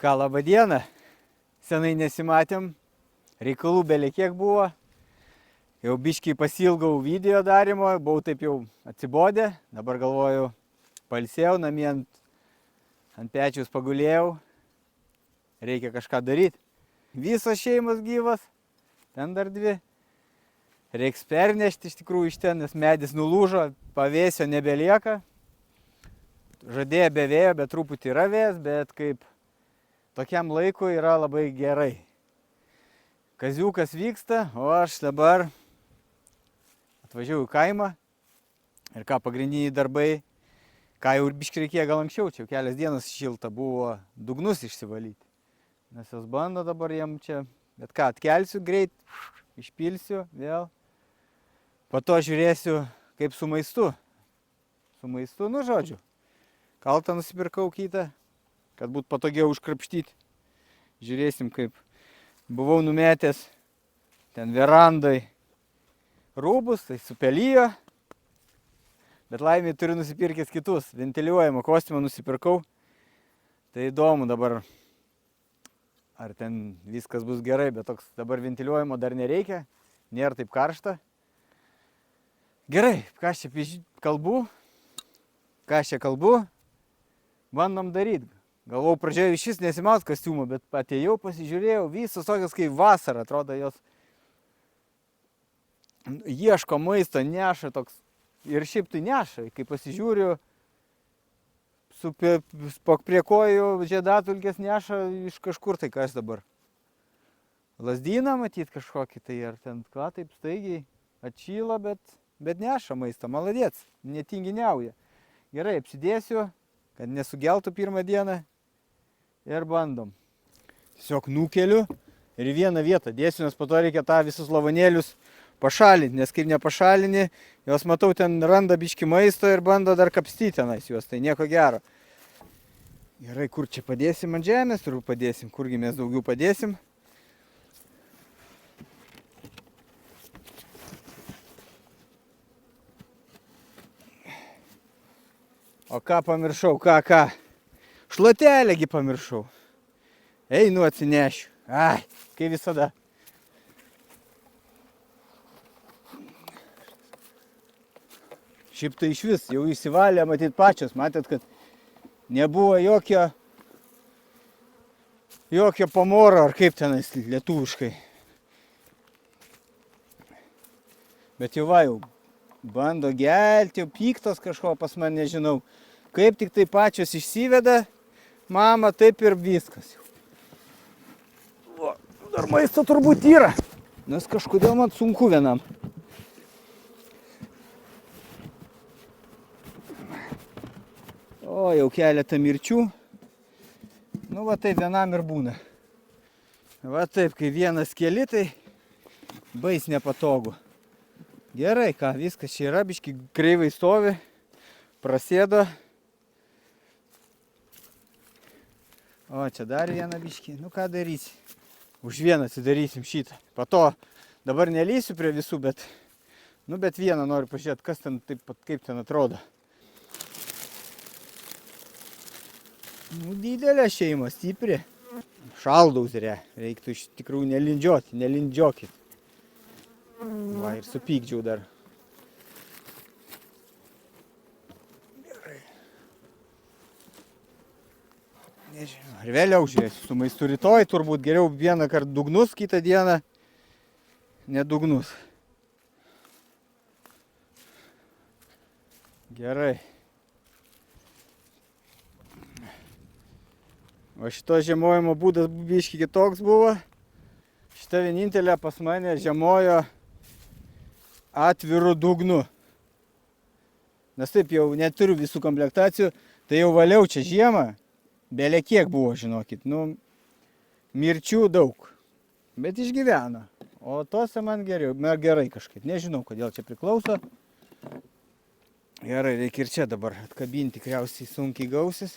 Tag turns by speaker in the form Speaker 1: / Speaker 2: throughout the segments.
Speaker 1: Ką, labą dieną. Senai nesimatėm. Reikalų belekiek buvo. Jau biškiai pasilgau video darimo, buvau taip jau atsibodė. Dabar galvoju, pailsėjau, namie ant pečiaus pagulėjau. Reikia kažką daryti. Visos šeimos gyvas. Ten dar dvi. Reiks pernešti iš tikrųjų iš ten, nes medis nulūžo, pavėsio nebelieka. Žadėjo be vėjo, bet truputį yra vėjas, bet kaip tokiam laikui yra labai gerai. Kaziukas vyksta, o aš dabar atvažiavau į kaimą. Ir ką, pagrindiniai darbai, ką jau ir biškį reikėjo gal anksčiau, čia jau kelias dienas šilta buvo dugnus išsivalyti. Nes jos bando dabar jam čia, bet ką, atkelsiu greit, išpilsiu vėl. Po to žiūrėsiu, kaip su maistu. Su maistu, nu žodžiu. Kaltą nusipirkau kitą, kad būtų patogiau užkrapštyti. Žiūrėsim, kaip buvau numetęs ten verandai rūbus, tai supelijo. Bet laimė turiu nusipirkęs kitus. Ventiliuojamą kostiumą nusipirkau. Tai įdomu dabar, ar ten viskas bus gerai, bet toks dabar ventiliuojamo dar nereikia. Nėra taip karšta. Gerai, ką aš čia kalbu? Bandom daryti. Galvau, pradžioje iš vis nesimaut kostiumų, bet atėjau, pasižiūrėjau, visos tokios kaip vasara, atrodo, jos ieško maisto, neša toks, ir šiaip tai neša, kai pasižiūriu, prie kojų žiedatulkės neša iš kažkur, tai kas dabar? Lazdyną matyt kažkokį, tai ar ten ką, taip staigiai atšyla, bet neša maistą, maladėc, netinginiauja. Gerai, apsidėsiu, kad nesugeltų pirmą dieną. Ir bandom. Tiesiog nukeliu ir į vieną vietą dėsiu, nes po to reikia tą visus lavonėlius pašalinti, nes kaip nepašalini, jos matau ten randa biški maisto ir bando dar kapstyti tenais juos, tai nieko gero. Gerai, kur čia padėsim ant žemės, turbūt padėsim, kurgi mes daugiau padėsim. O ką pamiršau, ką? Šluotelėgi pamiršau. Einu atsinešiu. Ai, kaip visada. Šiaip tai iš vis jau įsivalė, matyt pačios. Matėt, kad nebuvo jokio pamoro, ar kaip tenais lietuviškai. Bet jau va, jau bando gelti, jau piktos kažko pas mane, nežinau. Kaip tik tai pačios išsiveda, mama, taip ir viskas. O, dar maisto turbūt yra, nes kažkodėl man sunku vienam. O, jau keletą mirčių. Nu, va taip vienam ir būna. Va taip, kai vienas keli, tai bais nepatogu. Gerai, ką, viskas čia yra, biški kreivai stovi, prasėdo. O, čia dar vieną biškį. Nu, ką darysi? Už vieną atsidarysim šitą. Po to dabar nelysiu prie visų, bet vieną noriu pažiūrėti, kas ten taip pat, kaip ten atrodo. Nu, didelė šeima, stipri. Šaldauzerė. Reiktų iš tikrųjų nelindžiokit. Va, ir supykdžiau dar. Nežinau, ar vėliau žiūrėsiu su maistu rytoj, turbūt geriau vieną kartą dugnus, kitą dieną nedugnus. Gerai. O šito žiemojimo būdas biški kitoks buvo. Šita vienintelė pas mane žiemojo atviru dugnu. Nes taip jau neturiu visų komplektacijų, tai jau valiau čia žiemą. Belė kiek buvo, žinokit, nu, mirčių daug, bet išgyveno. O tose man gerai kažkaip, nežinau, kodėl čia priklauso. Gerai, reikia ir čia dabar atkabinti, tikriausiai sunkiai gausis.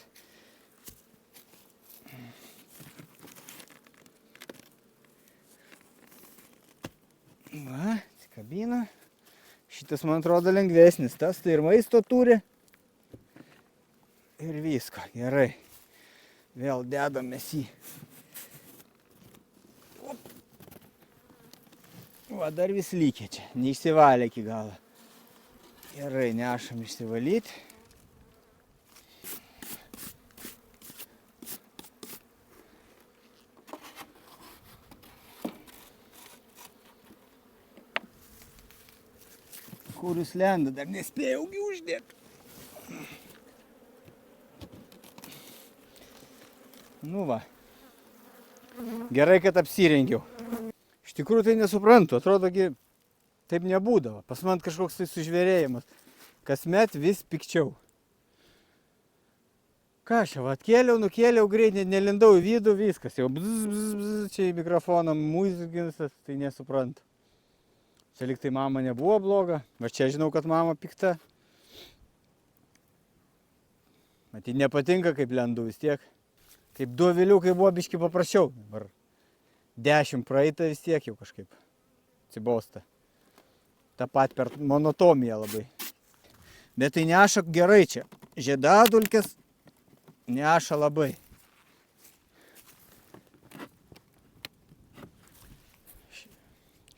Speaker 1: Va, atsikabina. Šitas, man atrodo, lengvesnis, tas tai ir maisto turi. Ir visko, gerai. Vėl dedamės į. Va, dar vis lygia čia, neišsivalė iki galo. Gerai, nešam išsivalyti. Kur jūs lenda, dar nespėjau uždėti. Nu va. Gerai, kad apsirengiau. Iš tikrųjų tai nesuprantu, atrodo, taip nebūdavo. Pas man kažkoks tai sužvėrėjimas. Kasmet vis pikčiau. Ką aš jau atkėliau, nukėliau greit, nelindau į vidų, viskas. Jau bzz, čia į mikrofoną muzikinsas, tai nesuprantu. Čia lyg tai mama nebuvo bloga, va čia žinau, kad mama pikta. Matyt, nepatinka, kaip lendu vis tiek. Kaip du aviliukai buvo biški paprasčiau. Dabar 10 praeita vis tiek jau kažkaip atsibosta. Ta pat per monotomiją labai. Bet tai neša gerai čia. Žiedadulkės neša labai.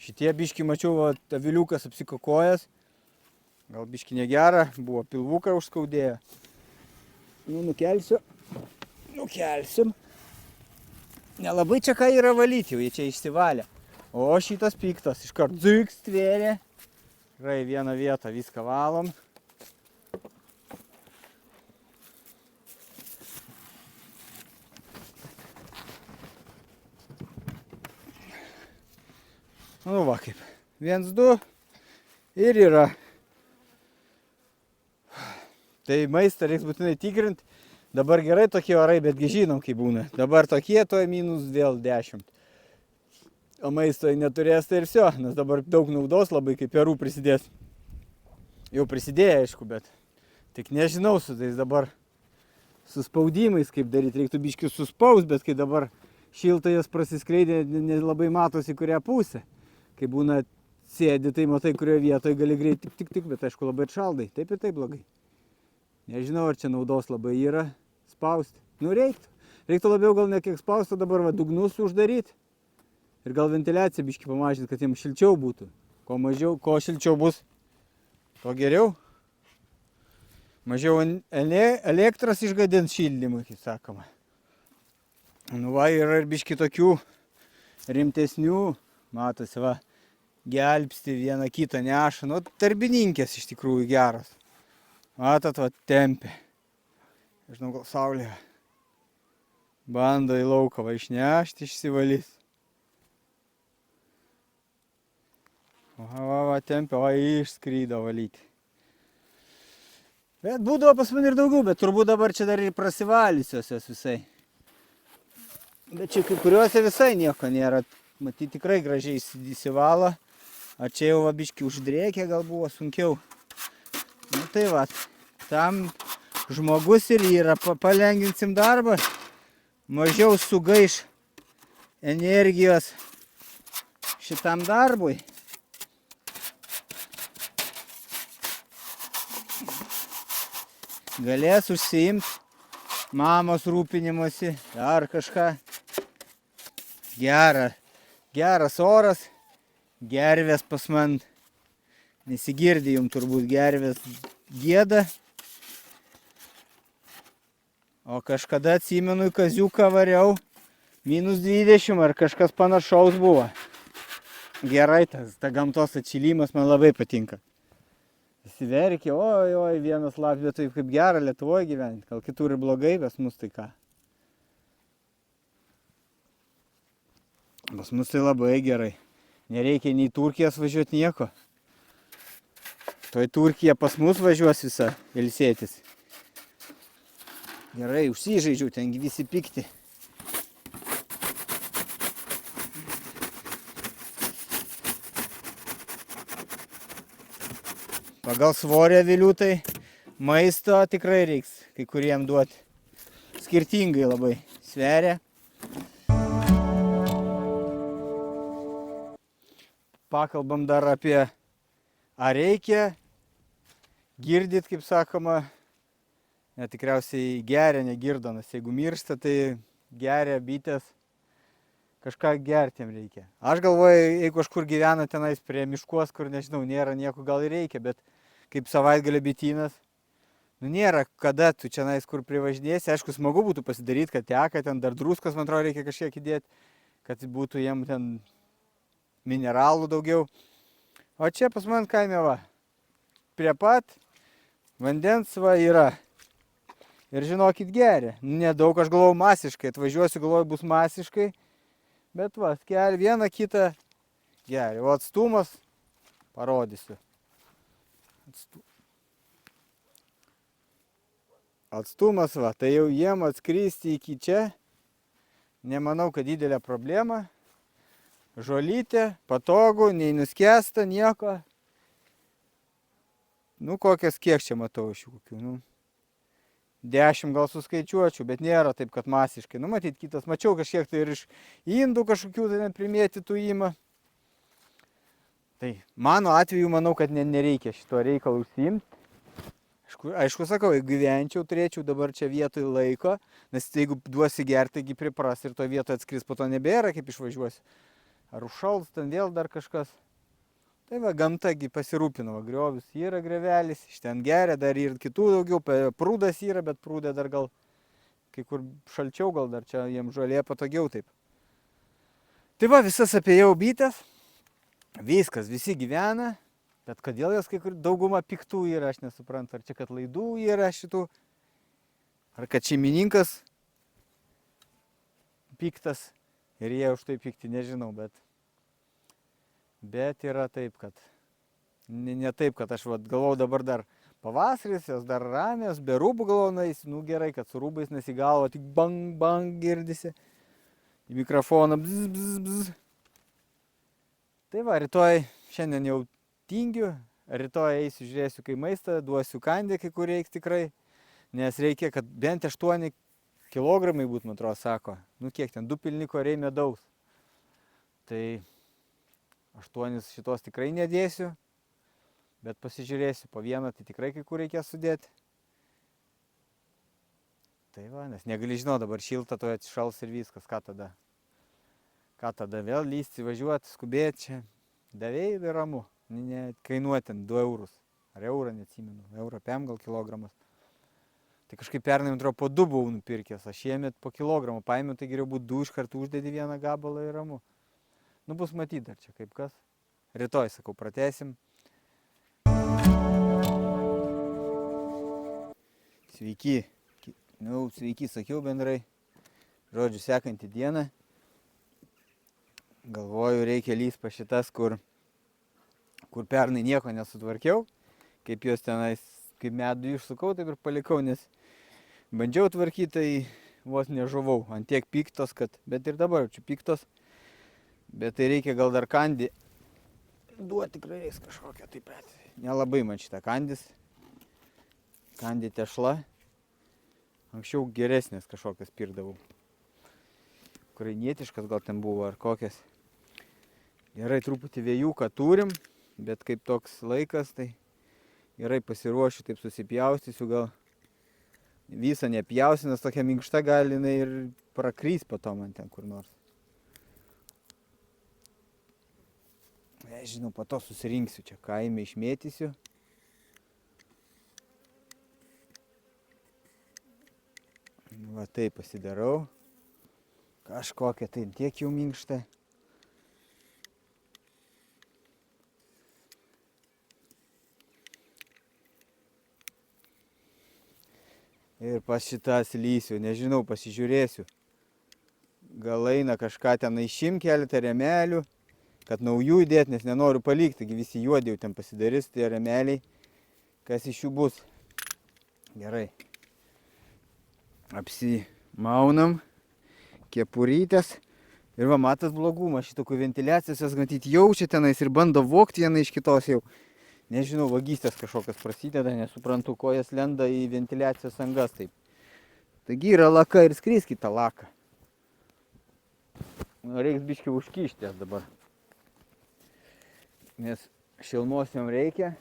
Speaker 1: Šitie biški mačiau, aviliukas apsikakojęs. Gal biški negera, buvo pilvuką užskaudėję. Nu, nukelsim. Nelabai čia ką yra valyti, jau jie čia išsivalė. O šitas piktas, iškart dziks tvėrė. Gerai, vieną vietą viską valom. Nu va kaip. 1, 2 ir yra. Tai maistą reiks būtinai tikrinti. Dabar gerai tokie orai, betgi žinom, kaip būna. Dabar tokie, to minus vėl 10. O maisto neturės, tai ir vsio, nes dabar daug naudos labai, kaip perų prisidės. Jau prisidėjo, aišku, bet tik nežinau su tais dabar suspaudimais, kaip daryti. Reiktų biškius suspaus, bet kai dabar šiltai jas prasiskleidė, nelabai matosi kurią pusę. Kai būna sėdi, tai matai, kurioje vietoje gali greit tik, bet aišku labai atšaldai. Taip ir taip blogai. Nežinau, ar čia naudos labai yra spausti. Nu reiktų. Reiktų labiau gal ne kiek spausti, dabar va, dugnus uždaryti. Ir gal ventiliaciją biškį pamažinti, kad jiems šilčiau būtų. Ko šilčiau bus, to geriau. Mažiau elektros išgadins šildymui, kaip sakoma. Nu va, yra ir biškį tokių rimtesnių. Matosi, va, gelbsti vieną kitą neša. Nu, darbininkės iš tikrųjų geras. Matot, va, tempia. Žinau, gal saulė. Bando į lauką, va, išnešti, išsivalys. Va, tempia, va, išskrydo valyti. Bet būdavo pas man ir daugiau, bet turbūt dabar čia dar ir prasivalysios jos visai. Bet čia kai kuriuose visai nieko nėra. Matyt, tikrai gražiai įsivalo. O čia jau biškį uždrėkė, gal buvo sunkiau. Nu tai va, tam žmogus ir yra. Palengvinsim darbą. Mažiau sugaiš energijos šitam darbui. Galės užsiimti mamos rūpinimuose ar kažką. Geras oras, gervės pas man, nesigirdi jums turbūt, gervės gieda. O kažkada atsimenu, į kaziuką variau, minus 20 ar kažkas panašaus buvo. Gerai, ta gamtos atšilimas man labai patinka. Įsiverkė, oi, vienas lapė, taip kaip gera Lietuvoje gyventi, gal kitur ir blogai, bet mus tai ką. Pas mus tai labai gerai. Nereikia nei Turkijos važiuoti nieko. Toj Turkija pas mus važiuos visą ilsėtis. Gerai, užsižaidžiau, tengi visi pikti. Pagal svorį avilių tai maisto tikrai reiks kai kuriem duoti. Skirtingai labai sveria. Pakalbam dar apie ar reikia girdit, kaip sakoma, net tikriausiai geria, negirdo, nes jeigu miršta, tai geria bitės, kažką gerti jam reikia. Aš galvoju, jeigu kažkur gyvena tenais prie miškuos, kur nežinau, nėra nieko, gal ir reikia, bet kaip savaitgalio bitynas, nu nėra kada tu čia nais kur privažinėsi, aišku, smagu būtų pasidaryti, kad teka, ten dar druskos, man atrodo, reikia kažkiek įdėti, kad būtų jiem ten mineralų daugiau. O čia pas man kaime va, prie pat vandens va yra. Ir žinokit, geria. Nedaug, aš galvoju masiškai, atvažiuosiu, galvoju bus masiškai, bet va, vieną kitą geria. O atstumas parodysiu. Atstumas va, tai jau jiem atskristi iki čia, nemanau, kad didelė problema. Žolytė, patogu, nei nuskęsta, nieko. Nu, kokias kiek čia matau iš jų kokių, nu. 10 gal suskaičiuočiau, bet nėra taip, kad masiškai. Nu, matyt, kitas, mačiau kažkiek tai ir iš indų kažkokių tai primėtytų ima. Tai mano atveju manau, kad nereikia šito reikalo užsiimti. Aišku, sakau, jeigu gyvenčiau, turėčiau dabar čia vietoj laiko, nes jeigu duosi gerti, taigi pripras ir to vietoje atskris, po to nebėra, kaip išvažiuosi. Ar užšals, ten vėl dar kažkas. Tai va, gamtagi pasirūpino, va, griovis yra grevelis, iš ten geria, dar ir kitų daugiau, prūdas yra, bet prūdė dar gal, kai kur šalčiau, gal dar čia jiems žolė patogiau taip. Tai va, visas apėjau bitės, viskas, visi gyvena, bet kodėl jos kai kur dauguma piktų yra, aš nesuprantu, ar čia kad laidų yra šitų, ar kad šeimininkas piktas ir jie už tai pikti, nežinau, bet yra taip, kad ne taip, kad aš galvau dabar dar pavasaris, jos dar ramios, be rūbų galvau nais, nu gerai, kad su rūbais nesigalvo, tik bang, bang girdisi, į mikrofoną bzz, bzz, bzz. Tai va, rytoj, šiandien jau tingiu, rytoj eisiu, žiūrėsiu, kai maistą, duosiu kandę, kai kur reikia tikrai, nes reikia, kad bent 8 kilogramai būtų, man atrodo, sako, nu kiek ten, 2 pilni koriai medaus. Tai 8 šitos tikrai nedėsiu, bet pasižiūrėsiu, po vieną tai tikrai kai kur reikės sudėti. Tai va, nes negali žinoti, dabar šilta, to atsišals ir viskas, ką tada? Ką tada vėl lysti, važiuoti, skubėti čia. Davėjai ir ramu, kainuoti 2 eurus, ar eurą neatsimenu, eurą 5 gal kilogramas. Tai kažkaip pernai, man atrodo, po 2 buvau nupirkęs, aš šiemet po kilogramą paėmiau, tai geriau būtų 2 iš kartų uždėdi vieną gabalą ir ramu. Nu, bus matyti dar čia kaip kas. Rytoj, sakau, pratęsim. Sveiki. Nu, sveiki, sakiau bendrai. Žodžiu, sekantį dieną. Galvoju, reikia lįst pa šitas, kur pernai nieko nesutvarkiau. Kaip jos tenais, kaip medų išsukau, taip ir palikau, nes bandžiau tvarkyti, tai vos nežuvau. Ant tiek piktos, kad, bet ir dabar čia piktos. Bet tai reikia gal dar kandį duoti, tikrai reiks kažkokią taip pat. Nelabai man šitą kandis. Kandį tešla. Anksčiau geresnės kažkokias pirdavau. Ukrainietiškas gal ten buvo ar kokias. Gerai, truputį vėjuką turim, bet kaip toks laikas, tai gerai pasiruošiu, taip susipjaustysiu, gal visą nepjausiu, nes tokia minkšta gali jinai ir prakrys po to man ten kur nors. Žinau, po to susirinksiu čia kaime, išmėtysiu. Va taip pasidarau. Kažkokia tai tiek jau minkšta. Ir pas šitas lysiu, nežinau, pasižiūrėsiu. Gal eina kažką ten išim keletą remelių, kad naujų įdėti, nes nenoriu palikti, taigi visi juodi jau ten pasidarys, tie remeliai, kas iš jų bus. Gerai. Apsimaunam, kepurytės. Ir va, matas blogumas, šitokų ventiliacijos, jas matyti jaučia tenais ir bando vogti vieną iš kitos jau. Nežinau, vagystės kažkokios prasideda, nesuprantu, ko jas lenda į ventiliacijos angas taip. Taigi yra laka ir skriskit tą laką. Reiks biškį užkišti jas dabar. Nes šilmos jam reikia.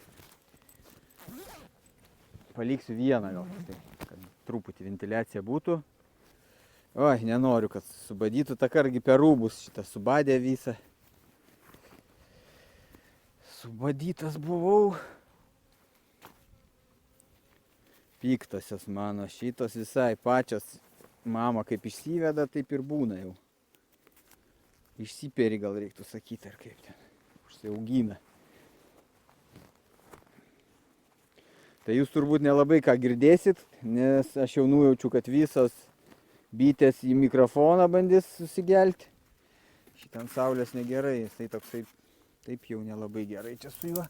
Speaker 1: Paliksiu vieną gal, tai, kad truputį ventiliacija būtų. Oi, nenoriu, kad subadytų tą kargį per rūbus, šitą subadė visą. Subadytas buvau. Piktosios mano, šitos visai pačios. Mama kaip išsiveda, taip ir būna jau. Išsiperi gal reiktų sakyti, ar kaip ten. Užsiaugina. Tai jūs turbūt nelabai ką girdėsit, nes aš jau nujaučiu, kad visos bitės į mikrofoną bandys susigelti. Šitam saulės negerai, jisai toksai taip jau nelabai gerai čia su juo.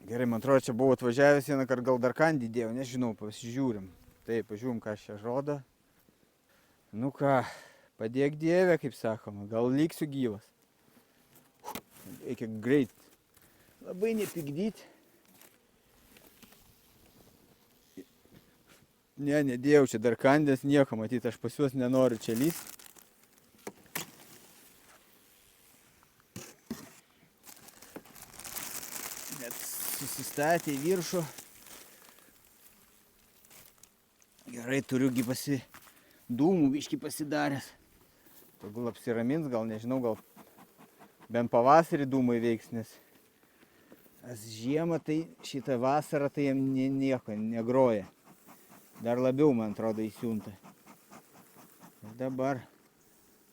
Speaker 1: Gerai, man atrodo, čia buvau atvažiavęs vieną kartą, gal dar kandį dėjau, nežinau, pasižiūrim. Taip, pažiūrim, ką čia rodo. Nu ką, padėk Dieve, kaip sakoma, gal liksiu gyvas. Reikia greit, labai nepykdyti. Ne, nedėjau čia dar kandės, nieko matyti, aš pas juos nenoriu čia lyst. Net susistatė į viršų. Gerai, turiugi dūmų biškį pasidaręs. Tegul apsiramins, gal nežinau, gal bent pavasarį dūmai veiks, nes žiemą tai šitą vasarą tai jam nieko negroja. Dar labiau, man atrodo, įsiunta. Ir dabar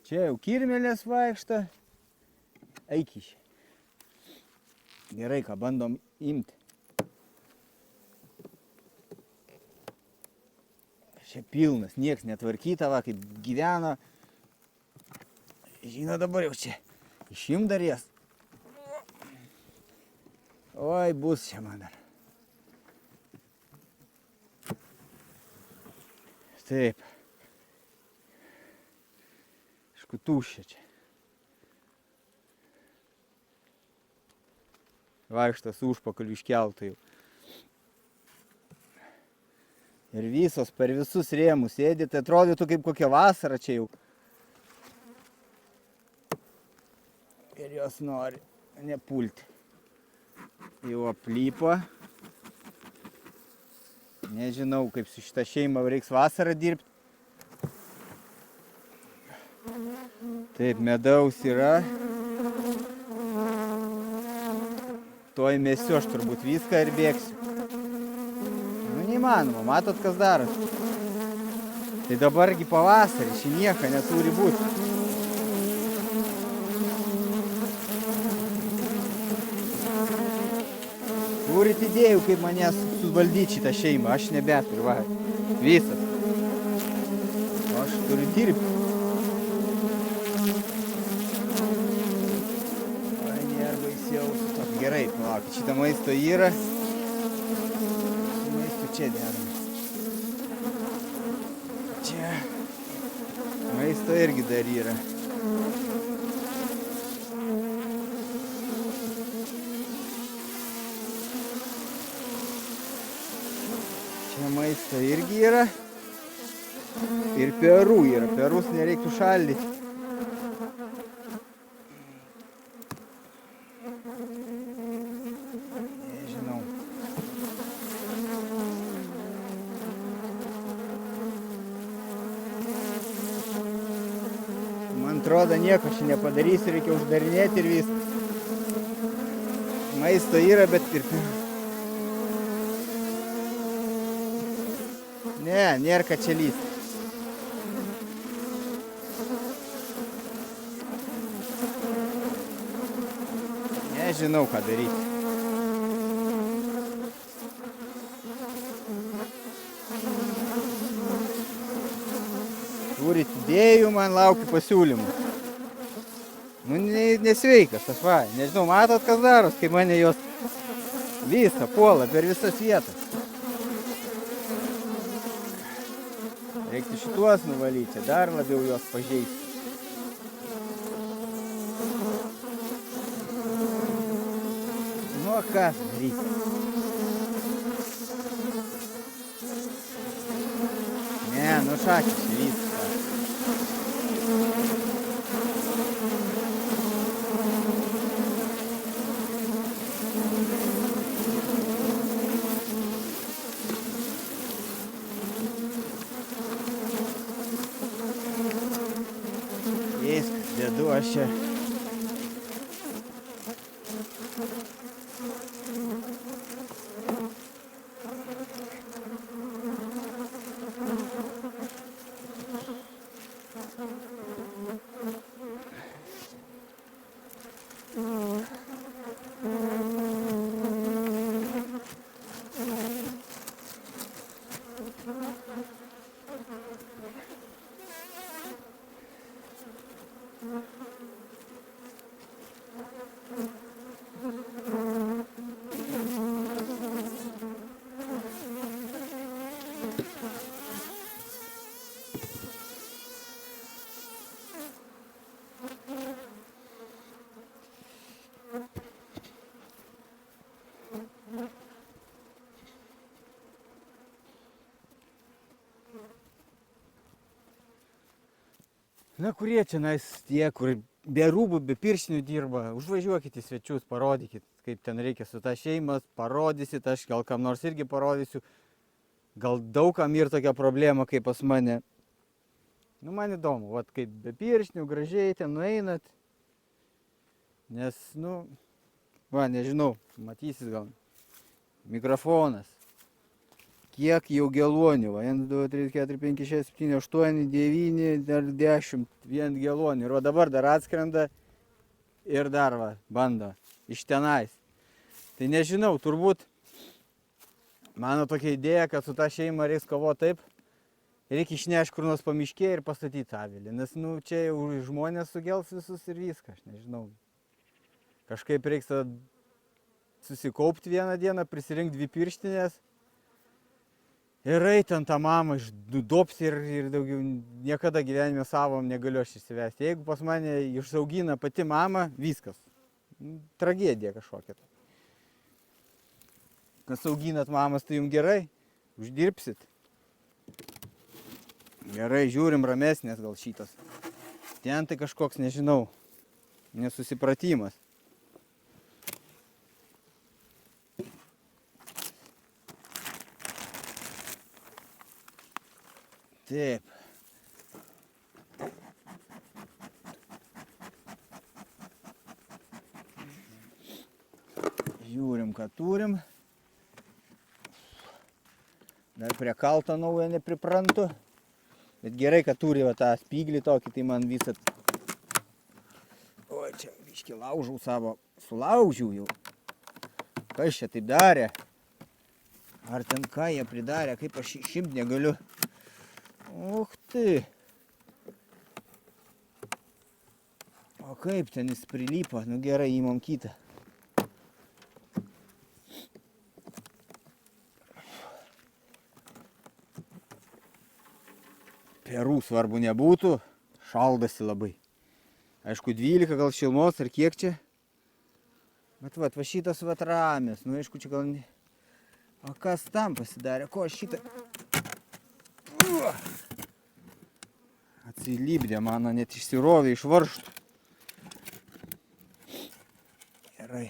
Speaker 1: čia jau kirmėlės vaikšta. Eikiš. Gerai, ką bandom imti. Čia pilnas, nieks netvarkyta, va, kaip gyvena. Žino, dabar jau čia išimt dar jas. Oi, bus čia man dar. Taip. Aišku, tuščia čia. Vaikštas užpakaliu iškeltų jau. Ir visos per visus rėmus sėdi, tai atrodytų kaip kokia vasara čia jau. Ir jos nori nepulti. Jau aplypo. Nežinau, kaip su šitą šeimą reiks vasarą dirbti. Taip, medaus yra. Tuoj mesiu aš turbūt viską ir bėgsiu. Nu, neįmanoma, matot, kas darosi. Tai dabargi pavasarį, šį nieko neturi būti. Turit idėjų, kaip manęs suvaldyti šitą šeimą, aš nebeturiu, va, visas. Aš turiu dirbti. Vai, nervai siausiu. Gerai, palaukit, šitą maisto yra. Maisto čia dedam. Čia. Maisto irgi dar yra. Čia maisto irgi yra. Ir perų yra. Perus nereiktų šaldyti. Nežinau. Man atrodo, nieko čia nepadarysiu, reikia uždarinėti ir viskas. Maisto yra, bet ir perų. Ne, nėra ką čia lysti. Nežinau, ką daryti. Turit idėjų, man laukiu pasiūlymų. Nu, nesveikas, aš va, nežinau, matot, kas daros, kai mane jos visą puola per visas vietas. Reiktų šituos nuvalyti, dar labiau juos pažeisti. Nu, kas daryti? Ne, nu šakis viską. Kas čia? Na, kurie čia tie, kur be rūbų, be pirštinių dirba, užvažiuokit į svečius, parodykit, kaip ten reikia su ta šeimas, parodysit, aš gal kam nors irgi parodysiu. Gal daugam ir tokia problema kaip pas mane. Nu, man įdomu, vat kaip be pirštinių, gražiai ten nueinat. Nes, nu, va, nežinau, matysis gal. Mikrofonas. Kiek jau geluonių, va, 1, 2, 3, 4, 5, 6, 7, 8, 9, dar 10, vien geluonių. Ir o dabar dar atskrenda ir dar, va, bando iš tenais. Tai nežinau, turbūt mano tokia idėja, kad su ta šeima reiks kovoti taip, reikia išnešti kur nors pamiškė ir pastatyti avilį. Nes, nu, čia jau žmonės sugels visus ir viską, aš nežinau. Kažkaip reiks susikaupti vieną dieną, prisirinkti 2 pirštinės. Ir eit ant tą mamą išdupsi ir daugiau niekada gyvenime savom negaliu aš išsivesti. Jeigu pas mane išsaugina pati mama, viskas. Tragedija kažkokia. Kas auginat mamas, tai jums gerai, uždirbsit. Gerai, žiūrim ramesnės gal šitas. Ten tai kažkoks, nežinau, nesusipratimas. Taip. Žiūrim, ką turim. Dar prie kalto naujo nepriprantu. Bet gerai, kad turi va tą spyglį tokį, tai man visat... O, čia biškį laužau savo. Sulaužiau jau. Kas čia taip darė? Ar ten ką jie pridarė, kaip aš išimt negaliu. Och tai. O kaip ten jis prilypo, nu gerai, įmam kitą. Perų svarbu nebūtų, šaldasi labai. Aišku, 12 gal šilmos ar kiek čia. Bet va šitas va ramės, nu aišku, čia gal ne... O kas tam pasidarė, ko šitą... Atsilipdė mano, net išsirovė iš varžtų. Gerai.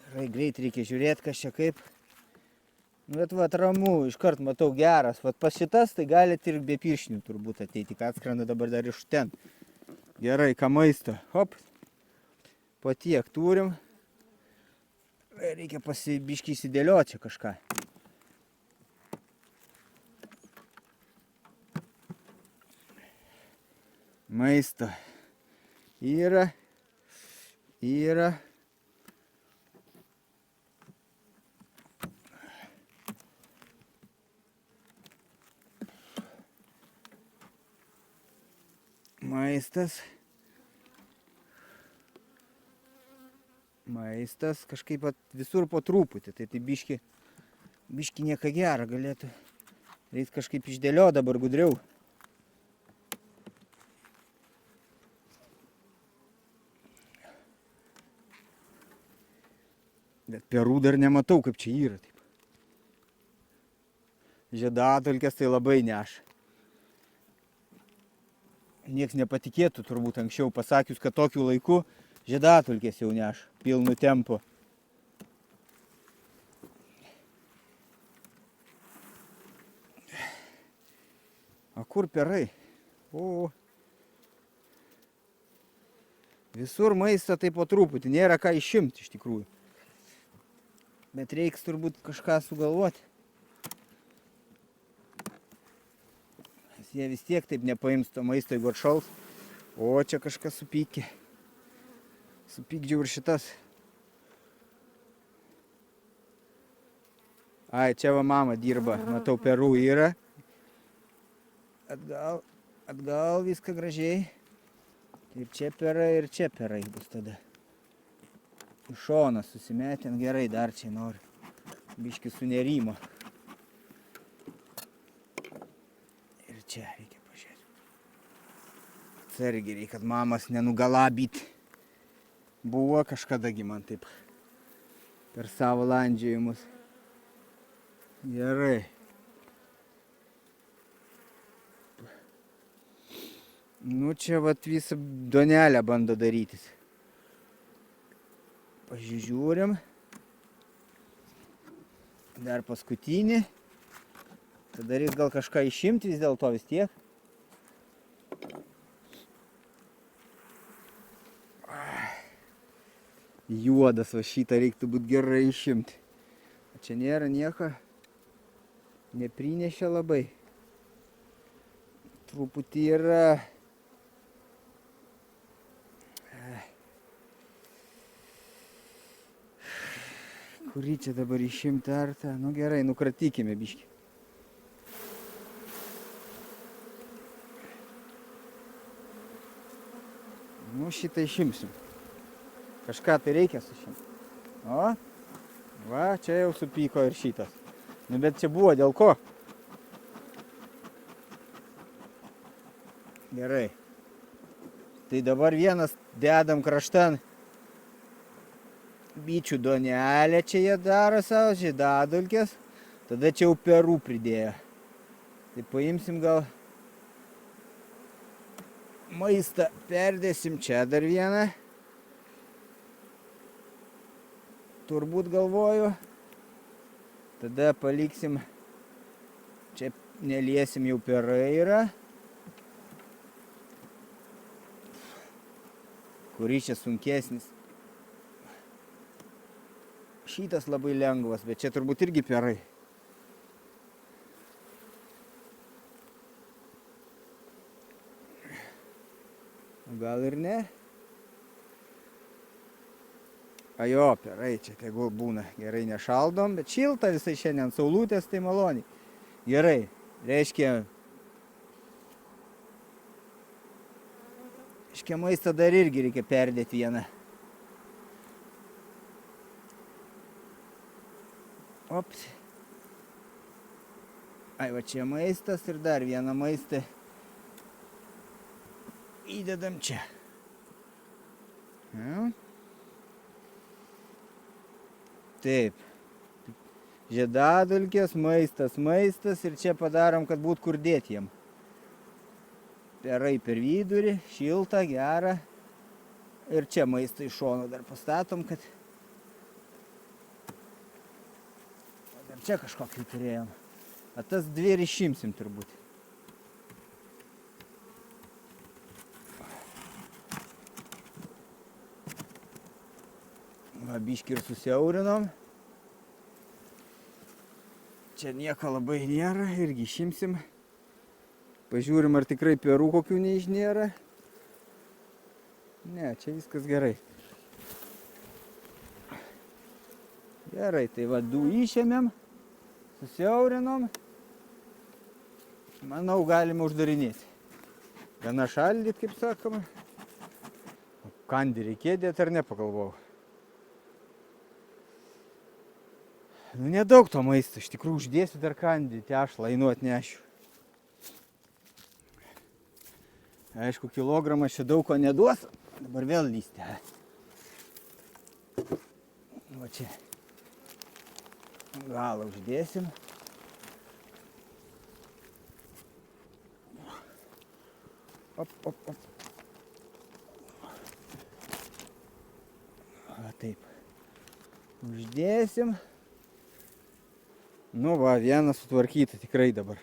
Speaker 1: Gerai, greit reikia žiūrėti, kas čia kaip. Bet va, ramu, iškart matau geras. Va, pas šitas tai galite ir be pirštinių turbūt ateiti, kad atskrenda dabar dar iš ten. Gerai, ką maisto. Hop. Po tiek turim. Reikia biškį įsidėlioti čia kažką. Maisto. Yra. Maistas kažkaip visur po truputį, tai biški nieko gero galėtų. Reikia kažkaip išdėlioti dabar gudriau. Bet perų dar nematau, kaip čia yra. Taip. Žiedadulkės tai labai neša. Niekas nepatikėtų turbūt anksčiau pasakius, kad tokiu laiku žiedadulkės jau neša pilnu tempu. O kur perai? O. Visur maisto tai po truputį, nėra ką išimti iš tikrųjų. Bet reiks turbūt kažką sugalvoti. Nes jie vis tiek taip nepaims to maisto, jeigu atšals. O čia kažkas supykė. Supykdžiau ir šitas. Ai, čia va mama dirba, matau, perų yra. Atgal viską gražiai. Ir čia perai bus tada. Iš šoną susimetėm, gerai, dar čia noriu. Biškį sunerimo. Ir čia reikia pažiūrėti. Atsargiai reikia, kad mamas nenugalabyt. Buvo kažkadagi man taip per savo landžiojimus. Gerai. Nu čia vat visą duonelę bando darytis. Pažiūrim. Dar paskutinį. Tada reiks gal kažką išimti vis dėlto vis tiek. Juodas va šitą reiktų būt gerai išimti. O čia nėra nieko. Neprinešė labai. Truputį yra. Kurį čia dabar išimti ar tą? Nu gerai, nukratykime biškį. Nu šitą išimsim. Kažką tai reikia sušimti. O, va, čia jau supyko ir šitas. Nu bet čia buvo dėl ko? Gerai. Tai dabar vienas dedam kraštan. Bičių duonelę čia jie daro savo, žiedadulkės. Tada čia jau perų pridėjo. Tai paimsim gal maistą, perdėsim čia dar vieną. Turbūt galvoju. Tada paliksim, čia neliesim, jau perai yra. Kuris čia sunkesnis. Šitas labai lengvas, bet čia turbūt irgi perai. Gal ir ne? A jo, perai čia tegul būna. Gerai nešaldom, bet šilta visai šiandien, saulutės tai maloniai. Gerai, reiškia maistą dar irgi reikia perdėti vieną. Ops. Ai, va čia maistas ir dar vieną maistą įdedam čia. Taip. Žiedadulkės, maistas ir čia padarom, kad būtų kur dėti jiem. Perai per vidurį, šilta, gera. Ir čia maistą iš šono dar pastatom, kad... Dar čia kažkokį turėjom. A tas dvi ir išimsim turbūt. Va, biškį ir susiaurinom. Čia nieko labai nėra, irgi išimsim. Pažiūrim, ar tikrai perų kokių nėra. Ne, čia viskas gerai. Gerai, tai va, du išėmėm, susiaurinom. Manau, galima uždarinėti. Gana šaldyt, kaip sakoma. Kandį reikėjo dėti ar ne, pagalvojau. Nu, nedaug to maisto, iš tikrųjų uždėsiu dar kandį, tešlą, einu atnešiu. Aišku, kilogramas čia daug ko neduos, dabar vėl lystė. Va čia. Galą uždėsim. Op, op, op. Va taip. Uždėsim. Nu va, vieną sutvarkyta tikrai dabar.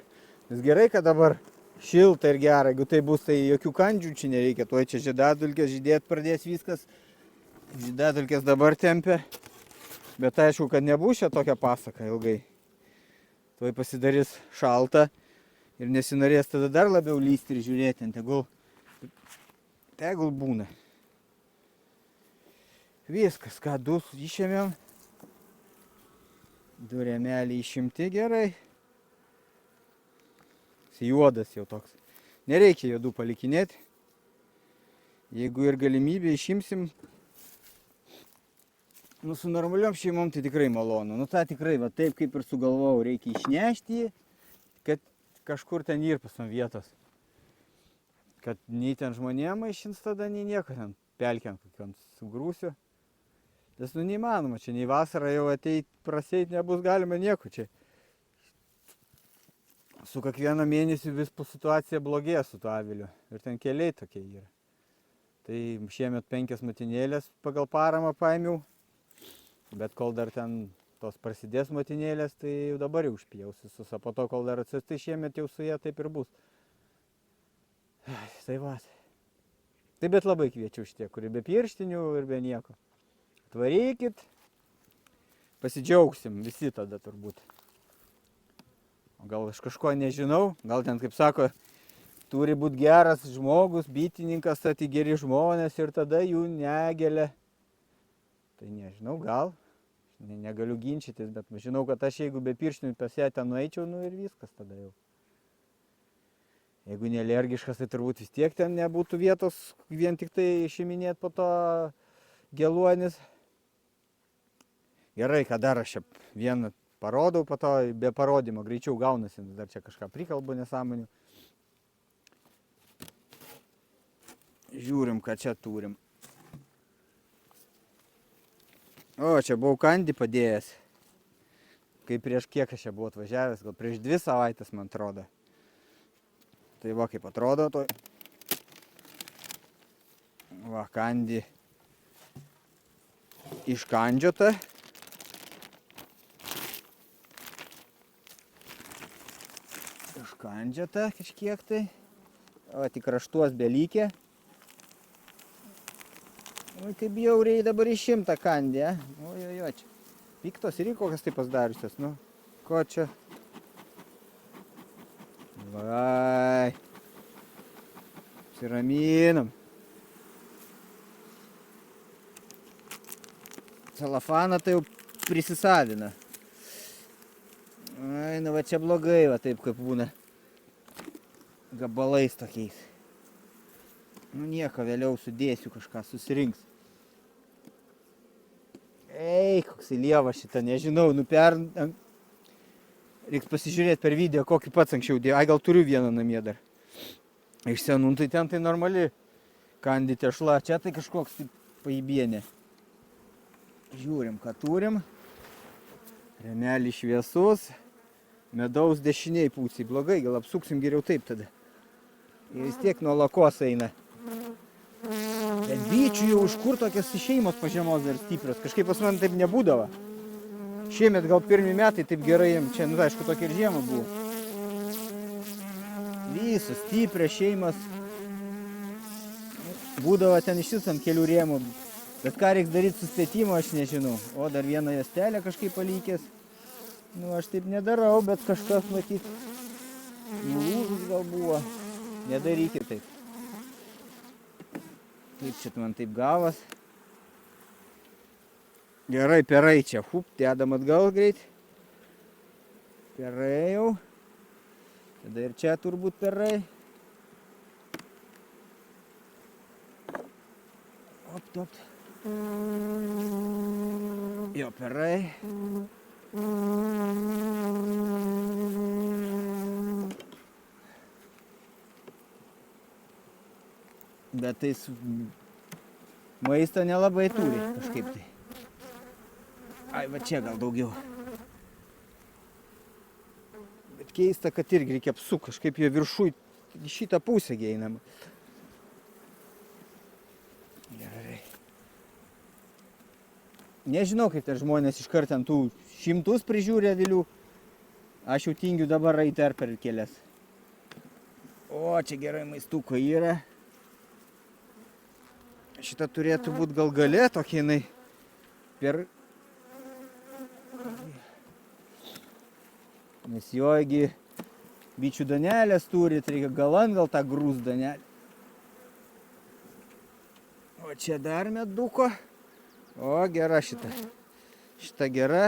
Speaker 1: Vis gerai, kad dabar šilta ir gera. Jeigu tai bus, tai jokių kandžių čia nereikia. Tuoj čia žiedadulkės žydėt pradės viskas. Žiedadulkės dabar tempia. Bet aišku, kad nebus čia tokia pasaka ilgai. Tuoj pasidarys šalta ir nesinorės tada dar labiau lysti ir žiūrėti. Tegul būna. Viskas, ką du išėmėm. Du rėmeliai išimti gerai. Juodas jau toks. Nereikia juodų palikinėti. Jeigu ir galimybę išimsim, su normaliom šeimom tai tikrai malonu. Ta tikrai, va taip kaip ir sugalvojau, reikia išnešti jį, kad kažkur ten irpas ant vietos. Kad nei ten žmonėm maišins tada, nei nieko ten pelkiam kokiam sugrūsiu. Tas neįmanoma, čia nei vasarą jau ateit, praseit nebus galima nieko čia. Su kiekvieną mėnesį vis situacija blogėja su tuo aviliu. Ir ten keliai tokie yra. Tai šiemet 5 motinėlės pagal paramą paėmiau. Bet kol dar ten tos prasidės motinėlės, tai jau dabar jau užpjausiu visus. O po to, kol dar atsiras, tai šiemet jau su jie taip ir bus. Tai va. Tai bet labai kviečiu šitie, kurie be pirštinių ir be nieko. Atvarykit. Pasidžiaugsim visi tada turbūt. O gal aš kažko nežinau, gal ten, kaip sako, turi būti geras žmogus, bitininkas, tai geri žmonės ir tada jų negelia. Tai nežinau, gal, negaliu ginčytis, bet žinau, kad aš jeigu be pirštinių pas ją ten nueičiau, ir viskas tada jau. Jeigu nealergiškas, tai turbūt vis tiek ten nebūtų vietos vien tik tai išiminėti po to geluonis. Gerai, ką dar aš čia vieną parodau, po to be parodymo greičiau gaunasi, dar čia kažką prikalbu nesąmonių. Žiūrim, ką čia turim. O, čia buvau kandį padėjęs. Kaip prieš kiek aš čia buvau atvažiavęs, gal prieš 2 savaitės, man atrodo. Tai va, kaip atrodo, to. Va, kandį iškandžiota. Iškandžiota kažkiek tai. O, tik raštuos belykė. O, kaip bjauriai dabar išimta kandį, Ojojoj, čia. Piktos ir kokias tai pasidariusios, ko čia? Vai. Apsiraminam. Celofaną tai jau prisisavina. Ai, va čia blogai, va taip kaip būna. Gabalais tokiais. Nieko, vėliau sudėsiu kažką, susirinks. Ei, koks lievas šitą, nežinau, reiks pasižiūrėti per video, kokį pats anksčiau dėjau. Ai, gal turiu vieną namie dar. Iš senų, tai ten tai normali kandi tešla. Čia tai kažkoks tai paibienė. Žiūrim, ką turim. Rėmelį šviesus. Medaus dešiniai pusėj. Blogai, gal apsuksim geriau taip tada. Ir vis tiek nuo lakos eina. Bet bičių jau iš kur tokios šeimos pažemos dar stiprios. Kažkaip pas man taip nebūdavo. Šiemet gal pirmi metai taip gerai jiem. Čia, aišku, tokia ir žiema buvo. Visos stiprios šeimos. Būdavo ten išvis ant kelių rėmų. Bet ką reiks daryti su spėtimu, aš nežinau. O dar vieną juostelę kažkaip palikęs. Aš taip nedarau, bet kažkas matyt. Nulūžus gal buvo. Nedarykit taip. Kaip čia man taip gavas. Gerai, perai čia. Dedam atgal greit. Perai jau. Tada ir čia turbūt perai. Opt. Jo, perai. Bet tai maisto nelabai turi kažkaip tai. Ai, va čia gal daugiau. Bet keista, kad irgi reikia apsuk, kažkaip jo viršui į šitą pusę einama. Gerai. Nežinau, kaip ten žmonės iškart ant tų 100 prižiūri avilių. Aš jau tingiu dabar eiti ar per kelias. O, čia gerai maistuko yra. Šita turėtų būti gal galė, tokia jinai per... Nes jogi bičių danelės turi, tai reikia galan gal tą grūs danelį. O čia dar meduko. O, gera šita. Šita gera.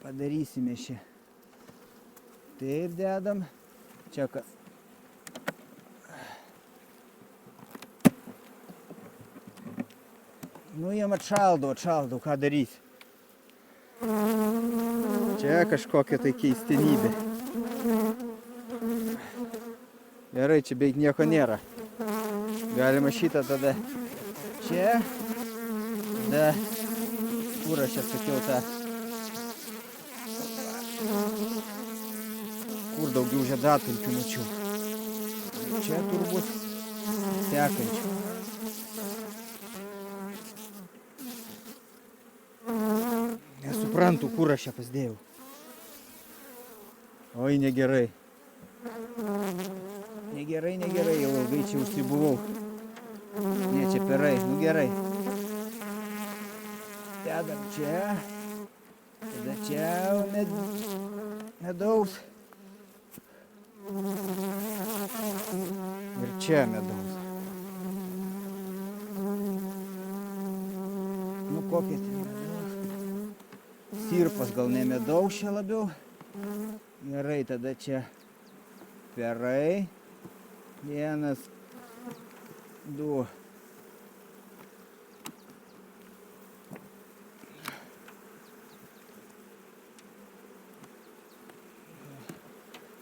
Speaker 1: Padarysime šią. Taip dedam. Čia ką. Nu, jiem atšaldau, ką darysi. Čia kažkokia tai keistenybė. Gerai, čia beveik nieko nėra. Galima šitą tada čia. Tada, kur aš čia sakiau tą. Kur daugiau žiedadulkių mačiau. Čia turbūt sekančių. Nesuprantu, kur aš čia pasidėjau. Oi, negerai. Negerai, jau ilgai čia užsibuvau. Ne, čia perai, nu gerai. Dedam čia. Tada čia medaus. Ir čia medaus. Nu, kokia tai medaus. Sirpas gal ne medaus čia labiau. Gerai, tada čia perai. 1, 2.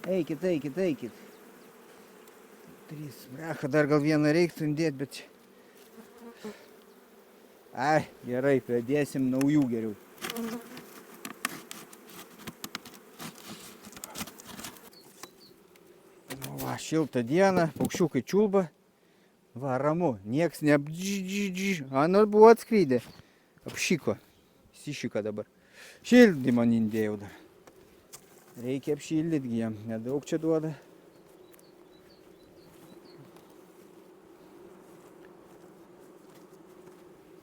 Speaker 1: Eikit. 3. Brecha, dar gal vieną reiktų indėti, bet čia. Ai, gerai, pradėsim naujų geriau. Va, šiltą dieną, paukščiukai čiulba. Va, ramu, nieks neapdžiž. Ano buvo atskrydę. Apšyko. Sišyko dabar. Šildymą indėjau dar. Reikia apšildyti, jiem nedaug čia duoda.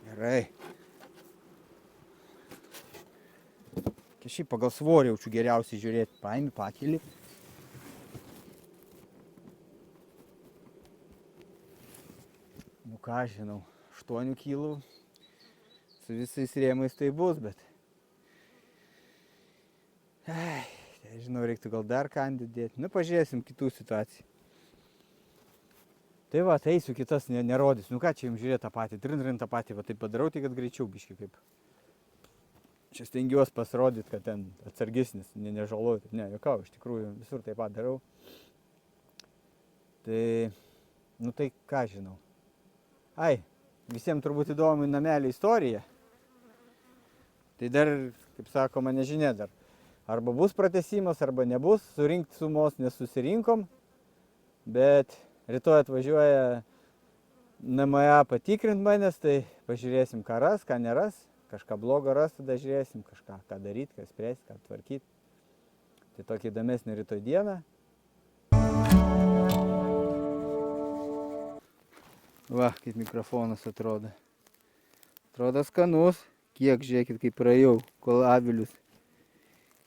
Speaker 1: Gerai. Šiaip pagal svorį jaučiu geriausiai žiūrėti. Paimi, pakeli. Nu ką žinau, 8 kilų. Su visais rėmais tai bus, bet... Nežinau, reiktų gal dar kandį dėti. Nu, pažiūrėsim kitų situacijų. Tai va, tai eisiu kitas nerodys. Nu ką čia jums žiūrėti tą patį, trin tą patį, va taip padarau, tai kad greičiau biškai kaip. Čia stengiuosi pasirodyti, kad ten atsargesnis, nežaloju. Ne, jokau, iš tikrųjų visur taip pat darau. Tai, nu tai ką žinau. Ai, visiems turbūt įdomu namelį istorija. Tai dar, kaip sakoma, nežinia dar. Arba bus pratęsimas, arba nebus. Surinkti sumos nesusirinkom. Bet rytoj atvažiuoja NMA patikrint manęs, tai pažiūrėsim, ką ras, ką neras. Kažką blogo ras, tada žiūrėsim, kažką, ką daryti, ką spręsti, ką tvarkyti. Tai tokia įdomesnė rytoj diena. Va, kaip mikrofonas atrodo. Atrodo skanus. Kiek, žiūrėkit, kaip praėjau, kol avilius.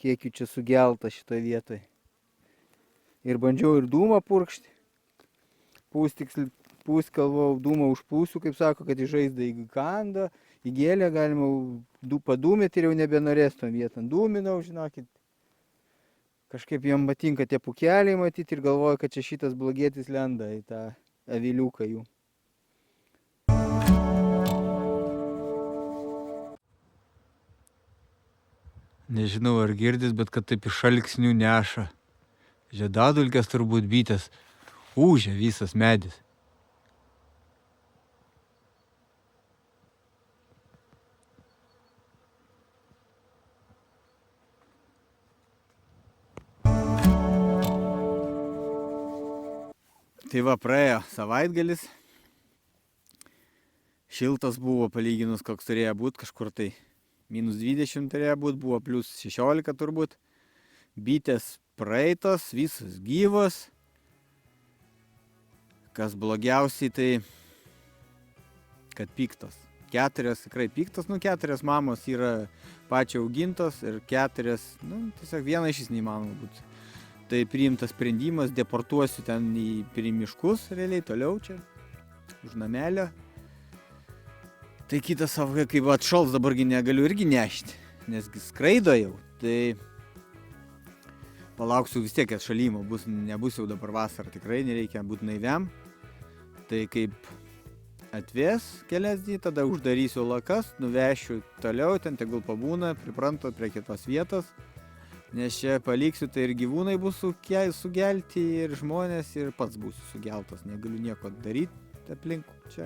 Speaker 1: Kiek jų čia sugelta šitoje vietoje. Ir bandžiau ir dūmą purkšti. Pūst kalvau, dūmą užpūsiu, kaip sako, kad į žaizdą įkanda. Į gėlę galima padūmėti ir jau nebenorės tom vietom. Dūminau, žinokit. Kažkaip jam patinka tie pukeliai matyti ir galvoju, kad čia šitas blogietis lenda į tą aviliuką jų. Nežinau, ar girdis, bet kad taip iš šalksnių neša. Žiedadulkės turbūt bitės. Ūžia visas medis. Tai va, praėjo savaitgalis. Šiltas buvo palyginus, koks turėjo būti, kažkur tai -20 turėjo būti, buvo +16 turbūt. Bitės praeitos, visos gyvos. Kas blogiausiai, tai kad piktos. 4 tikrai piktos, 4 mamos yra pačio augintos ir 4, tiesiog viena iš jis neįmanoma būtų. Tai priimtas sprendimas, deportuosiu ten į miškus, realiai toliau čia, už namelio. Tai kitas savo, kaip atšals dabargi negaliu irgi nešti, nesgi skraido jau. Tai palauksiu vis tiek atšalimo, nebus jau dabar vasara, tikrai nereikia būti naiviam. Tai kaip atves kelias dienas, tada uždarysiu lakas, nuvešiu toliau, ten tegul pabūna, priprantu prie kitos vietos, nes čia paliksiu, tai ir gyvūnai bus sugelti, ir žmonės, ir pats būsiu sugeltas, negaliu nieko daryti aplink čia.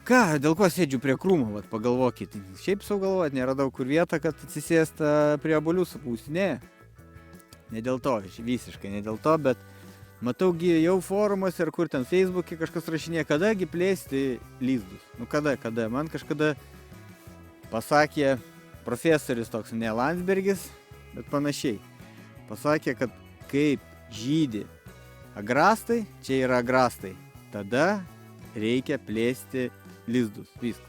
Speaker 1: Ką, dėl ko sėdžiu prie krūmo, pagalvokit, šiaip sau galvot, neradau kur vietą, kad atsisėst prie obuolių supūsti, ne dėl to, visiškai ne dėl to, bet matau jau forumuose ar kur ten Facebook'e kažkas rašinė, kadagi plėsti lizdus. Kada? Man kažkada pasakė profesorius toks, ne Landsbergis, bet panašiai. Pasakė, kad kaip žydi agrastai, čia yra agrastai, tada reikia plėsti lizdus. Viskas.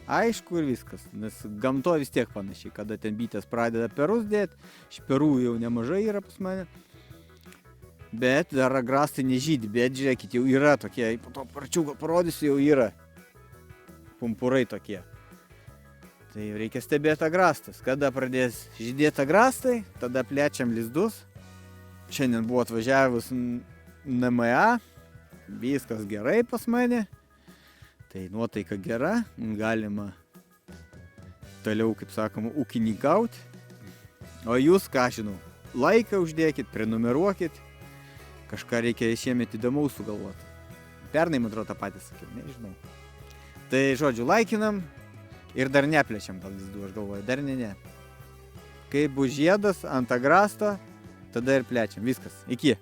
Speaker 1: Aišku ir viskas, nes gamto vis tiek panašiai, kada ten bitės pradeda perus dėti, iš perų jau nemažai yra pas mane. Bet dar agrastai nežydi, bet žiūrėkit, jau yra tokie, po to parčiau gal parodysiu, jau yra pumpurai tokie. Tai reikia stebėti agrastus. Kada pradės žydėti agrastai, tada plečiam lizdus. Šiandien buvo atvažiavus NMA, viskas gerai pas mane. Tai nuotaika gera, galima toliau, kaip sakoma, ūkininkauti. O jūs, ką žinau, laiką uždėkit, prenumeruokit. Kažką reikia šiemet įdomaus sugalvoti. Pernai, man atrodo, tą patį sakiau, nežinau. Tai, žodžiu, laikinam ir dar neplečiam gal lizdų, aš galvoju, dar ne. Kai bus žiedas ant agrasto, tada ir plečiam. Viskas. Iki.